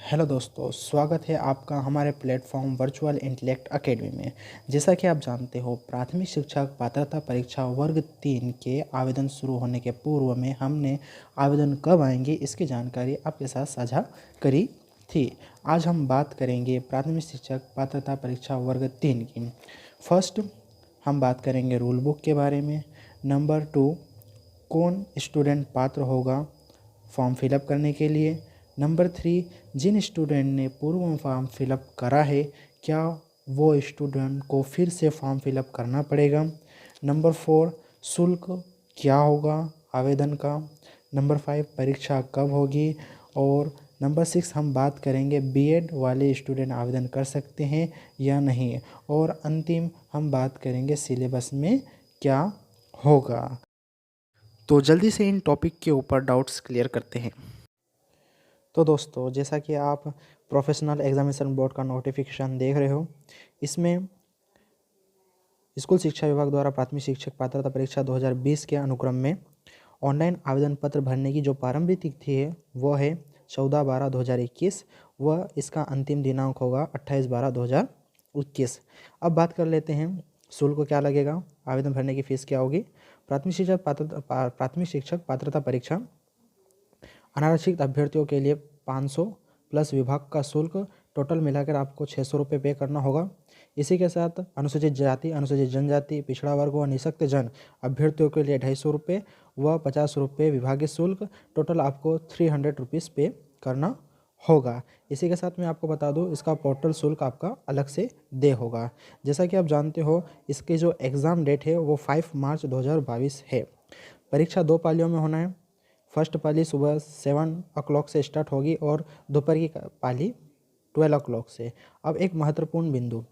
Hello दोस्तों, स्वागत है आपका हमारे प्लेटफॉर्म वर्चुअल इंटेलेक्ट एकेडमी में। जैसा कि आप जानते हो, प्राथमिक शिक्षक पात्रता परीक्षा वर्ग 3 के आवेदन शुरू होने के पूर्व में हमने आवेदन कब आएंगे इसकी जानकारी आपके साथ साझा करी थी। आज हम बात करेंगे प्राथमिक शिक्षक पात्रता परीक्षा वर्ग 3 की। फर्स्ट हम बात करेंगे रूल बुक के बारे में। नंबर 2, कौन स्टूडेंट पात्र होगा फॉर्म फिलअप करने के लिए। नंबर 3, जिन स्टूडेंट ने पूर्व में फॉर्म फिलअप करा है, क्या वो स्टूडेंट को फिर से फॉर्म फिलअप करना पड़ेगा। नंबर 4, शुल्क क्या होगा आवेदन का। नंबर 5, परीक्षा कब होगी। और नंबर 6 हम बात करेंगे बीएड वाले स्टूडेंट आवेदन कर सकते हैं या नहीं। और अंतिम हम बात करेंगे सिलेबस में क्या होगा। तो जल्दी से इन टॉपिक के ऊपर डाउट्स क्लियर करते हैं। तो दोस्तों, जैसा कि आप प्रोफेशनल एग्जामिनेशन बोर्ड का नोटिफिकेशन देख रहे हो, इसमें स्कूल शिक्षा विभाग द्वारा प्राथमिक शिक्षक पात्रता परीक्षा 2020 के अनुक्रम में ऑनलाइन आवेदन पत्र भरने की जो प्रारंभिक तिथि है वो है 14/12/2021 व इसका अंतिम दिनांक होगा 28/12/2021। अब बात कर लेते हैं शुल्क क्या लगेगा, आवेदन भरने की फ़ीस क्या होगी। प्राथमिक शिक्षक पात्रता परीक्षा अनारक्षित अभ्यर्थियों के लिए 500 प्लस विभाग का शुल्क, टोटल मिलाकर आपको 600 रुपये पे करना होगा। इसी के साथ अनुसूचित जाति, अनुसूचित जनजाति, पिछड़ा वर्ग व निःशक्त जन अभ्यर्थियों के लिए 250 रुपये व 50 रुपये विभागीय शुल्क, टोटल आपको 300 रुपीज़ पे करना होगा। इसी के साथ मैं आपको बता दूं, इसका पोर्टल शुल्क आपका अलग से दे होगा। जैसा कि आप जानते हो, इसके जो एग्ज़ाम डेट है वो 5 मार्च 2022 है। परीक्षा 2 पालियों में होना है। फर्स्ट पाली सुबह 7 o'clock से स्टार्ट होगी और दोपहर की पाली 12 o'clock से। अब एक महत्वपूर्ण बिंदु,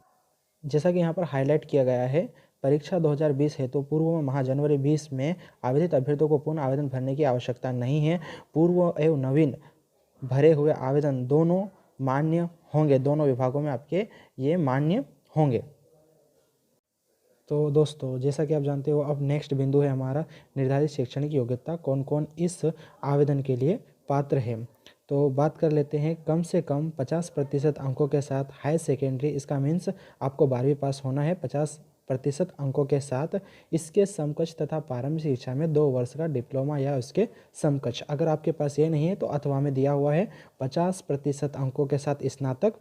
जैसा कि यहाँ पर हाईलाइट किया गया है, परीक्षा 2020 है तो पूर्व में माह जनवरी 20 में आवेदित अभ्यर्थियों को पुनः आवेदन भरने की आवश्यकता नहीं है। पूर्व एवं नवीन भरे हुए आवेदन दोनों मान्य होंगे, दोनों विभागों में आपके ये मान्य होंगे। तो दोस्तों, जैसा कि आप जानते हो, अब नेक्स्ट बिंदु है हमारा निर्धारित शैक्षणिक योग्यता, कौन कौन इस आवेदन के लिए पात्र है। तो बात कर लेते हैं, कम से कम 50% अंकों के साथ हाई सेकेंडरी, इसका मीन्स आपको 12वीं पास होना है 50% अंकों के साथ। इसके समकक्ष तथा प्रारंभिक शिक्षा में 2 वर्ष का डिप्लोमा या उसके समकक्ष। अगर आपके पास ये नहीं है तो अथवा में दिया हुआ है 50% अंकों के साथ स्नातक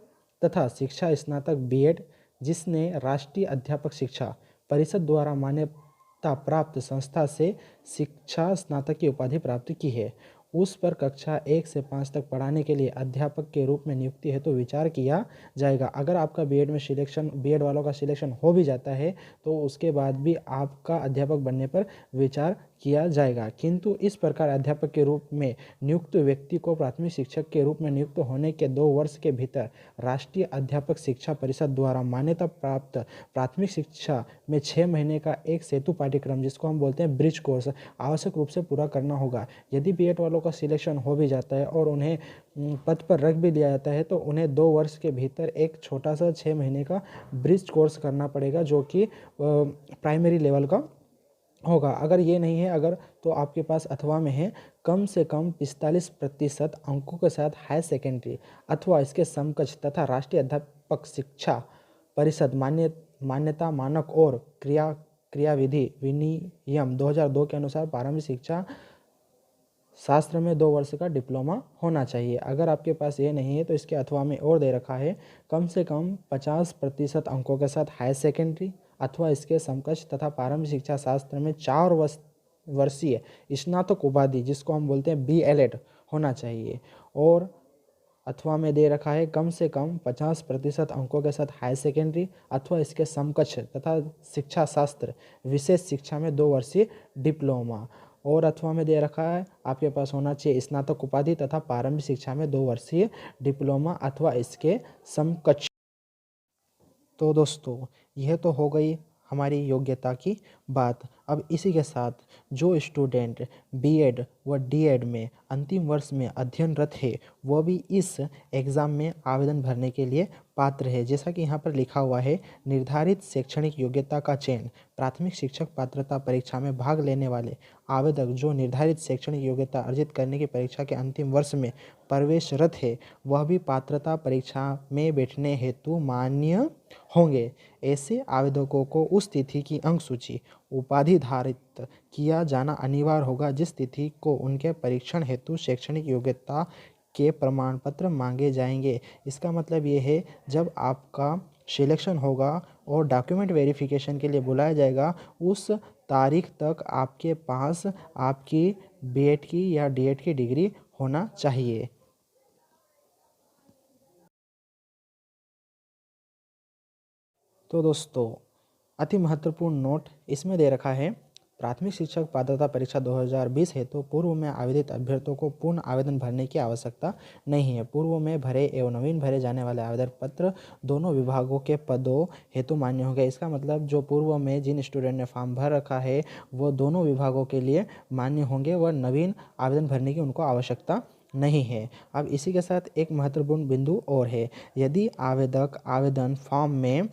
तथा शिक्षा स्नातक बीएड जिसने राष्ट्रीय अध्यापक शिक्षा परिषद द्वारा मान्यता प्राप्त संस्था से शिक्षा स्नातक की उपाधि प्राप्त की है, उस पर कक्षा 1 से 5 तक पढ़ाने के लिए अध्यापक के रूप में नियुक्ति है तो विचार किया जाएगा। अगर आपका बीएड में सिलेक्शन, बीएड वालों का सिलेक्शन हो भी जाता है तो उसके बाद भी आपका अध्यापक बनने पर विचार किया जाएगा। किंतु इस प्रकार अध्यापक के रूप में नियुक्त व्यक्ति को प्राथमिक शिक्षक के रूप में नियुक्त होने के 2 वर्ष के भीतर राष्ट्रीय अध्यापक शिक्षा परिषद द्वारा मान्यता प्राप्त प्राथमिक शिक्षा में 6 महीने का एक सेतु पाठ्यक्रम, जिसको हम बोलते हैं ब्रिज कोर्स, आवश्यक रूप से पूरा करना होगा। यदि बीएड वालों का सिलेक्शन हो भी जाता है और उन्हें पद पर रख भी लिया जाता है तो उन्हें 2 वर्ष के भीतर एक छोटा सा 6 महीने का ब्रिज कोर्स करना पड़ेगा, जो कि प्राइमरी लेवल का होगा। अगर ये नहीं है, अगर तो आपके पास अथवा में है कम से कम 45% अंकों के साथ हाई सेकेंडरी अथवा इसके समकक्ष तथा राष्ट्रीय अध्यापक शिक्षा परिषद मान्यता मानक और क्रियाविधि विनियम 2002 के अनुसार प्रारंभिक शिक्षा शास्त्र में 2 वर्ष का डिप्लोमा होना चाहिए। अगर आपके पास ये नहीं है तो इसके अथवा में और दे रखा है कम से कम 50% अंकों के साथ हाई सेकेंडरी अथवा इसके समकक्ष तथा प्रारंभिक शिक्षा शास्त्र में 4 वर्षीय स्नातक उपाधि, जिसको हम बोलते हैं बीएलएड, होना चाहिए। और अथवा में दे रखा है कम से कम 50% अंकों के साथ हाई सेकेंडरी अथवा इसके समकक्ष तथा शिक्षा शास्त्र विशेष शिक्षा में 2 वर्षीय डिप्लोमा। और अथवा में दे रखा है आपके पास होना चाहिए स्नातक उपाधि तथा प्रारंभिक शिक्षा में 2 वर्षीय डिप्लोमा अथवा इसके समकक्ष। तो दोस्तों, यह तो हो गई हमारी योग्यता की बात। अब इसी के साथ जो स्टूडेंट बीएड व डीएड में अंतिम वर्ष में अध्ययनरत है वह भी इस एग्ज़ाम में आवेदन भरने के लिए पात्र है। जैसा कि यहाँ पर लिखा हुआ है, निर्धारित शैक्षणिक योग्यता का चयन प्राथमिक शिक्षक पात्रता परीक्षा में भाग लेने वाले आवेदक जो निर्धारित शैक्षणिक योग्यता अर्जित करने की परीक्षा के अंतिम वर्ष में प्रवेशरत है वह भी पात्रता परीक्षा में बैठने हेतु मान्य होंगे। ऐसे आवेदकों को उस तिथि की अंक सूची उपाधि धारित किया जाना अनिवार्य होगा जिस तिथि को उनके परीक्षण हेतु शैक्षणिक योग्यता के प्रमाण पत्र मांगे जाएंगे। इसका मतलब ये है, जब आपका सिलेक्शन होगा और डॉक्यूमेंट वेरिफिकेशन के लिए बुलाया जाएगा उस तारीख तक आपके पास आपकी बीएड की या डीएड की डिग्री होना चाहिए। तो दोस्तों, अति महत्वपूर्ण नोट इसमें दे रखा है, प्राथमिक शिक्षक पात्रता परीक्षा 2020 हेतु पूर्व में आवेदित अभ्यर्थियों को पुनः आवेदन भरने की आवश्यकता नहीं है। पूर्व में भरे एवं नवीन भरे जाने वाले आवेदन पत्र दोनों विभागों के पदों हेतु मान्य होंगे। इसका मतलब जो पूर्व में जिन स्टूडेंट ने फॉर्म भर रखा है वो दोनों विभागों के लिए मान्य होंगे व नवीन आवेदन भरने की उनको आवश्यकता नहीं है। अब इसी के साथ एक महत्वपूर्ण बिंदु और है, यदि आवेदक आवेदन फॉर्म में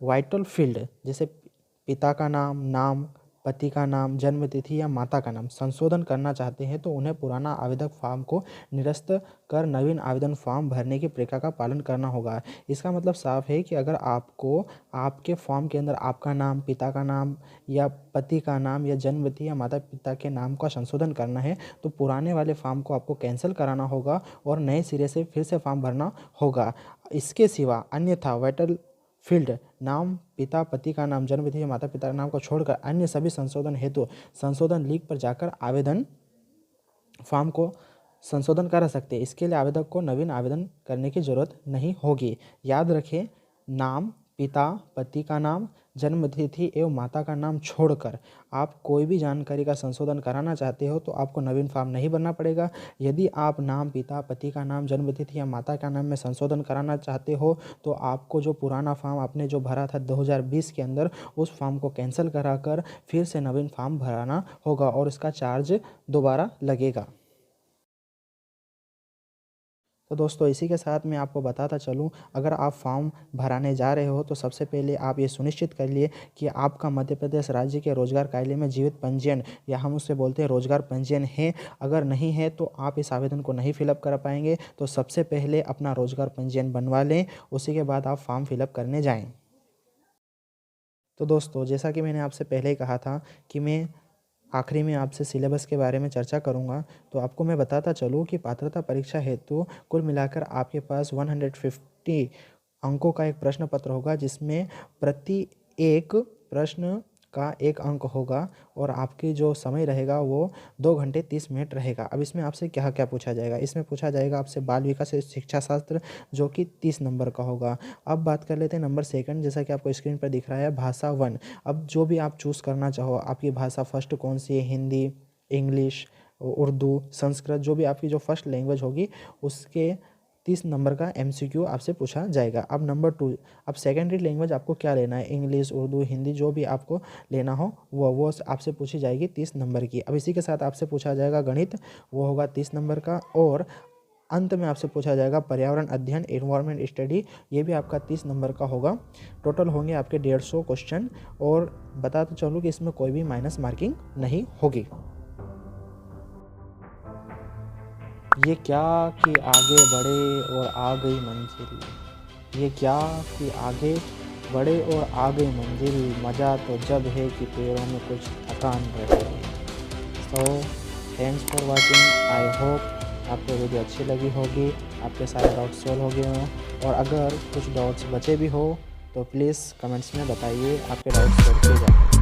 वाइटल फील्ड जैसे पिता का नाम, पति का नाम, जन्म तिथि या माता का नाम संशोधन करना चाहते हैं तो उन्हें पुराना आवेदक फॉर्म को निरस्त कर नवीन आवेदन फॉर्म भरने की प्रक्रिया का पालन करना होगा। इसका मतलब साफ है कि अगर आपको आपके फॉर्म के अंदर आपका नाम, पिता का नाम या पति का नाम या जन्म तिथि या माता पिता के नाम का संशोधन करना है तो पुराने वाले फॉर्म को आपको कैंसिल कराना होगा और नए सिरे से फिर से फॉर्म भरना होगा। इसके सिवा अन्यथा वाइटल फील्ड नाम, पिता पति का नाम, जन्म तिथि, माता पिता का नाम को छोड़कर अन्य सभी संशोधन हेतु संशोधन लिंक पर जाकर आवेदन फॉर्म को संशोधन करा सकते हैं। इसके लिए आवेदक को नवीन आवेदन करने की जरूरत नहीं होगी। याद रखें, नाम, पिता पति का नाम, जन्म तिथि एवं माता का नाम छोड़कर आप कोई भी जानकारी का संशोधन कराना चाहते हो तो आपको नवीन फॉर्म नहीं भरना पड़ेगा। यदि आप नाम, पिता पति का नाम, जन्म तिथि या माता का नाम में संशोधन कराना चाहते हो तो आपको जो पुराना फॉर्म आपने जो भरा था 2020 के अंदर उस फॉर्म को कैंसिल कराकर फिर से नवीन फॉर्म भराना होगा और इसका चार्ज दोबारा लगेगा। तो दोस्तों, इसी के साथ मैं आपको बताता चलूं, अगर आप फॉर्म भराने जा रहे हो तो सबसे पहले आप ये सुनिश्चित कर लिए कि आपका मध्य प्रदेश राज्य के रोजगार कार्यालय में जीवित पंजीयन या हम उससे बोलते हैं रोजगार पंजीयन है। अगर नहीं है तो आप इस आवेदन को नहीं फिलअप कर पाएंगे। तो सबसे पहले अपना रोजगार पंजीयन बनवा लें, उसी के बाद आप फॉर्म फिलअप करने जाएँ। तो दोस्तों, जैसा कि मैंने आपसे पहले ही कहा था कि मैं आखिरी में आपसे सिलेबस के बारे में चर्चा करूंगा, तो आपको मैं बताता चलूँ कि पात्रता परीक्षा हेतु कुल मिलाकर आपके पास 150 अंकों का एक प्रश्न पत्र होगा जिसमें प्रति एक प्रश्न का 1 अंक होगा और आपकी जो समय रहेगा वो 2 घंटे 30 मिनट रहेगा। अब इसमें आपसे क्या क्या पूछा जाएगा? इसमें पूछा जाएगा आपसे बाल विकास शिक्षा शास्त्र जो कि 30 नंबर का होगा। अब बात कर लेते हैं नंबर सेकंड, जैसा कि आपको स्क्रीन पर दिख रहा है, भाषा 1। अब जो भी आप चूज़ करना चाहो, आपकी भाषा फर्स्ट कौन सी है, हिंदी, इंग्लिश, उर्दू, संस्कृत, जो भी आपकी जो फर्स्ट लैंग्वेज होगी उसके 30 नंबर का MCQ आपसे पूछा जाएगा। अब नंबर 2, अब सेकेंडरी लैंग्वेज आपको क्या लेना है, इंग्लिश, उर्दू, हिंदी, जो भी आपको लेना हो वो आपसे पूछी जाएगी 30 नंबर की। अब इसी के साथ आपसे पूछा जाएगा गणित, वो होगा 30 नंबर का। और अंत में आपसे पूछा जाएगा पर्यावरण अध्ययन, एनवायरनमेंट स्टडी, ये भी आपका 30 नंबर का होगा। टोटल होंगे आपके 150 क्वेश्चन और बताते चलूँ कि इसमें कोई भी माइनस मार्किंग नहीं होगी। ये क्या कि आगे बढ़े और आ गई मंजिल, ये क्या कि आगे बढ़े और आ गई मंजिल, मज़ा तो जब है कि पैरों में कुछ थकान रहे। So thanks for watching. I hope आपको वीडियो अच्छी लगी होगी, आपके सारे डाउट्स सॉल्व हो गए हों, और अगर कुछ डाउट्स बचे भी हो तो प्लीज़ कमेंट्स में बताइए, आपके डाउट्स सॉल्व किए जाए।